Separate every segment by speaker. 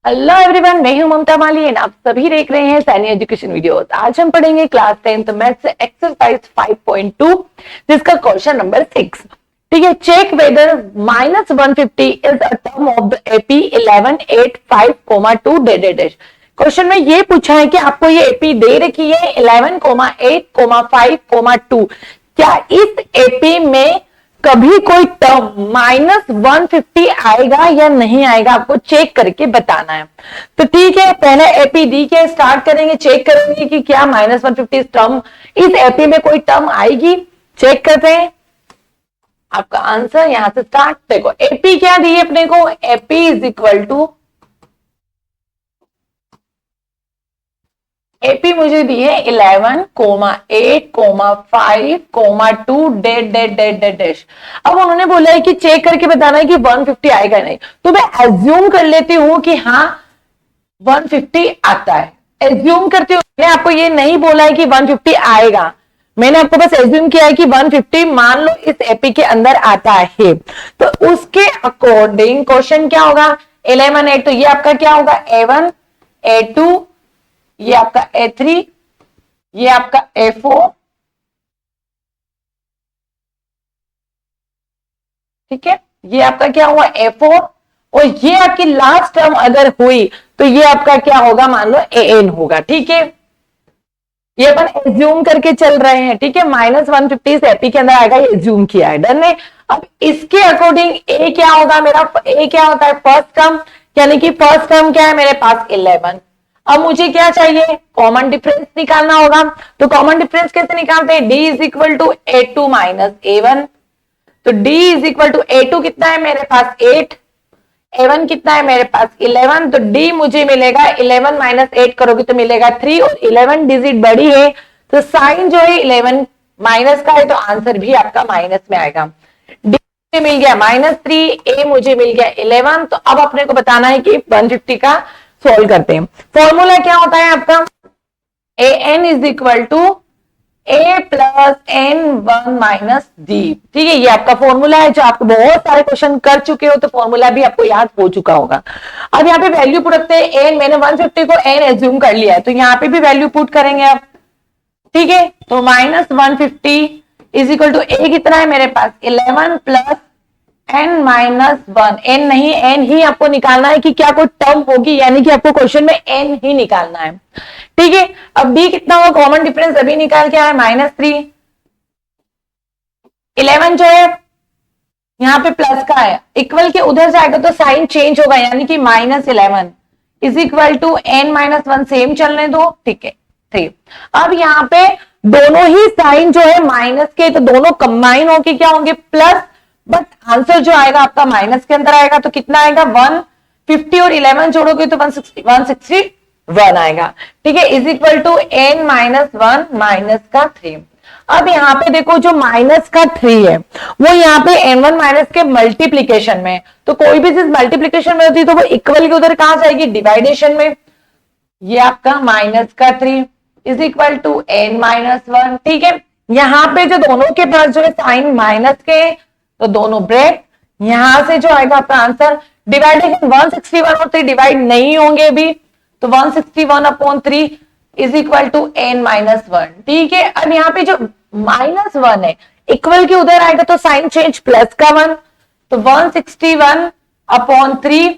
Speaker 1: Hello everyone, मैं हूं ममता माली and आप सभी देख रहे हैं सैनी एजुकेशन वीडियोस। आज हम पढ़ेंगे क्लास 10th मैथ्स एक्सरसाइज 5.2 जिसका क्वेश्चन नंबर 6। ठीक है, check whether -150 is a term of the AP 11.8.5, 2 question में ये पूछा है कि आपको ये एपी दे रखी है 11,8,5,2। क्या इस एपी में कभी कोई टर्म -150 आएगा या नहीं आएगा, आपको चेक करके बताना है। तो ठीक है, पहले एपी डी के स्टार्ट करेंगे, चेक करेंगे कि क्या -150 टर्म इस एपी में कोई टर्म आएगी। चेक करते हैं आपका आंसर यहां से स्टार्ट। देखो एपी क्या दी है अपने को, AP is equal to AP मुझे दी है 11,8,5,2 अब उन्होंने बोला है कि चेक करके बताना है कि 150 आएगा नहीं, तो मैं एज्यूम कर लेती हूं कि हाँ 150 आता है। एज्यूम करती हूँ, मैंने आपको ये नहीं बोला है कि 150 आएगा, मैंने आपको बस एज्यूम किया है कि 150 मान लो इस एपी के अंदर आता है। तो उसके अकॉर्डिंग क्वेश्चन क्या होगा, 11,8 तो ये आपका क्या होगा A1 A2, ये आपका A3, ये आपका A4, ठीक है, ये आपका क्या हुआ A4 और ये आपकी लास्ट टर्म अगर हुई तो ये आपका क्या होगा, मान लो AN होगा। ठीक है, ये अपन एज्यूम करके चल रहे हैं। ठीक है, -150 एपी के अंदर आएगा, ये एज्यूम किया है, डन है। अब इसके अकॉर्डिंग ए क्या होगा मेरा, ए क्या होता है फर्स्ट टर्म, यानी कि फर्स्ट टर्म क्या है मेरे पास 11। अब मुझे क्या चाहिए, कॉमन डिफरेंस निकालना होगा। तो कॉमन डिफरेंस कैसे निकालते हैं, D is equal to A2 minus A1। तो D is equal to A2 कितना है मेरे पास 8, A1 कितना है मेरे पास 11। तो डी मुझे मिलेगा 11 माइनस 8 करोगे तो मिलेगा 3 और 11 डिजिट बड़ी है तो साइन जो है 11 माइनस का है, तो आंसर भी आपका माइनस में आएगा। डी मिल गया -3, ए मुझे मिल गया 11। तो अब अपने को बताना है कि 150 का सोल्व करते हैं। फॉर्मूला क्या होता है आपका, a n is equal to a plus n 1 minus d. ठीक है, ये आपका फॉर्मूला है जो आप बहुत सारे क्वेश्चन कर चुके हो, तो फॉर्मूला भी आपको याद हो चुका होगा। अब यहाँ पे वैल्यू पुट रखते हैं, एन मैंने 150 को एन एज्यूम कर लिया है, तो यहाँ पे भी वैल्यू पुट करेंगे आप। ठीक है, तो -150 इज इक्वल टू ए कितना है मेरे पास 11 प्लस एन माइनस 1। एन नहीं, एन ही आपको निकालना है कि क्या कोई टर्म होगी, यानी कि आपको क्वेश्चन में एन ही निकालना है। ठीक है, अब डी कितना होगा, कॉमन डिफरेंस अभी निकाल के आया -3। 11 जो है यहाँ पे प्लस का है, इक्वल के उधर जाएगा तो साइन चेंज होगा, यानी कि -11 is equal to N minus 1, same चलने दो। ठीक है 3। अब यहाँ पे दोनों ही साइन जो है माइनस के, तो दोनों कंबाइन होके क्या होंगे प्लस, बट आंसर जो आएगा आपका माइनस के अंदर आएगा। तो कितना आएगा 150 और 11 जोड़ोगे तो 161 आएगा। ठीक है, is equal to N minus 1 minus का 3। अब यहाँ पे देखो जो माइनस का 3 है वो यहाँ पे n1 माइनस के मल्टीप्लीकेशन में, तो कोई भी चीज मल्टीप्लीकेशन में होती है तो वो इक्वल के उधर कहां जाएगी, डिवाइडेशन में। ये आपका माइनस का 3 is equal to n minus 1। ठीक है, यहाँ पे जो दोनों के पास जो है साइन माइनस के, तो दोनों ब्रेक, यहां से जो आएगा आपका आंसर डिवाइडेशन 161 और 3 डिवाइड नहीं होंगे अभी, तो 161/3 is equal to n minus 1। ठीक है, अब यहाँ पे जो -1 है इक्वल के उधर आएगा तो साइन चेंज प्लस का 1, तो 161/3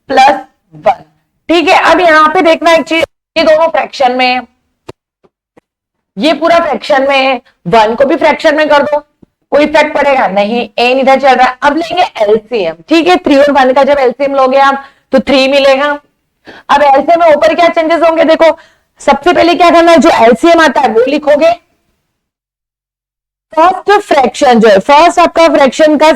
Speaker 1: प्लस 1। ठीक है, अब यहाँ पे देखना एक चीज, ये दोनों फ्रैक्शन में है, ये पूरा फ्रैक्शन में है, 1 को भी फ्रैक्शन में कर दो, कोई इफेक्ट पड़ेगा नहीं, एन इधर चल रहा है। अब लेंगे एलसीएम। ठीक है, 3 और 1 का जब एलसीएम लोगे आप तो 3 मिलेगा। अब एलसीएम में ऊपर क्या चेंजेस होंगे, देखो सबसे पहले क्या करना है, जो एलसीएम आता है वो लिखोगे। फर्स्ट फ्रैक्शन जो है, फर्स्ट आपका फ्रैक्शन का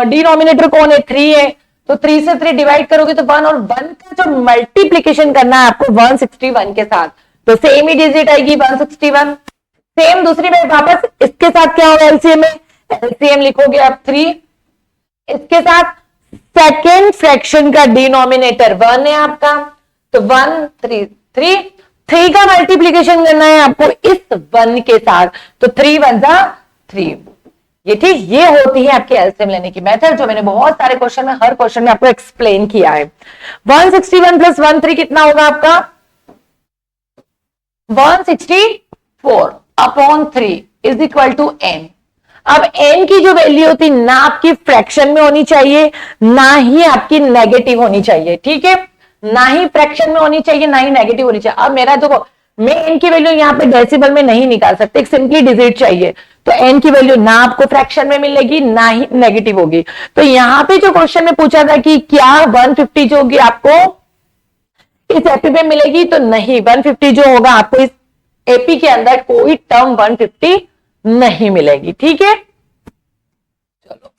Speaker 1: डिनोमिनेटर कौन है 3 है, तो 3 से 3 डिवाइड करोगे तो 1, और 1 का जो मल्टीप्लीकेशन करना है आपको 161 के साथ, तो सेम ही डिजिट आएगी 161। सेम दूसरी बार वापस इसके साथ क्या होगा, एलसीएम में एलसीएम लिखोगे आप 3, इसके साथ सेकेंड फ्रैक्शन का डिनोमिनेटर 1 है आपका, तो 1 3 3 का मल्टीप्लीकेशन करना है आपको इस 1 के साथ, तो 3 1 जा 3। ये ठीक, ये होती है आपकी एलसीएम लेने की मेथड, जो मैंने बहुत सारे क्वेश्चन में, हर क्वेश्चन में आपको एक्सप्लेन किया है। 161 प्लस 13 कितना होगा आपका? 164 upon 3 is equal to n। अब n की जो वैल्यू होती ना आपकी फ्रैक्शन में होनी चाहिए, ना ही आपकी नेगेटिव होनी चाहिए, ठीक है, ना ही फ्रैक्शन में होनी चाहिए, ना ही नेगेटिव होनी चाहिए। अब मेरा देखो, मैं n की वैल्यू यहाँ पे डेसिबल में नहीं निकाल सकते, एक सिंपली डिजिट चाहिए, तो n की वैल्यू ना आपको फ्रैक्शन में मिलेगी, ना ही नेगेटिव होगी। तो यहाँ पे जो क्वेश्चन में पूछा था कि क्या 150 जो होगी आपको इस एपी में मिलेगी, तो नहीं, 150 जो होगा आपको इस एपी के अंदर कोई टर्म 150 नहीं मिलेगी, ठीक है। चलो,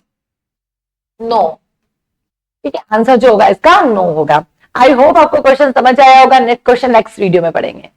Speaker 1: नो, ठीक है, आंसर जो होगा इसका नो होगा। आई होप आपको क्वेश्चन समझ आया होगा। नेक्स्ट क्वेश्चन नेक्स्ट वीडियो में पढ़ेंगे।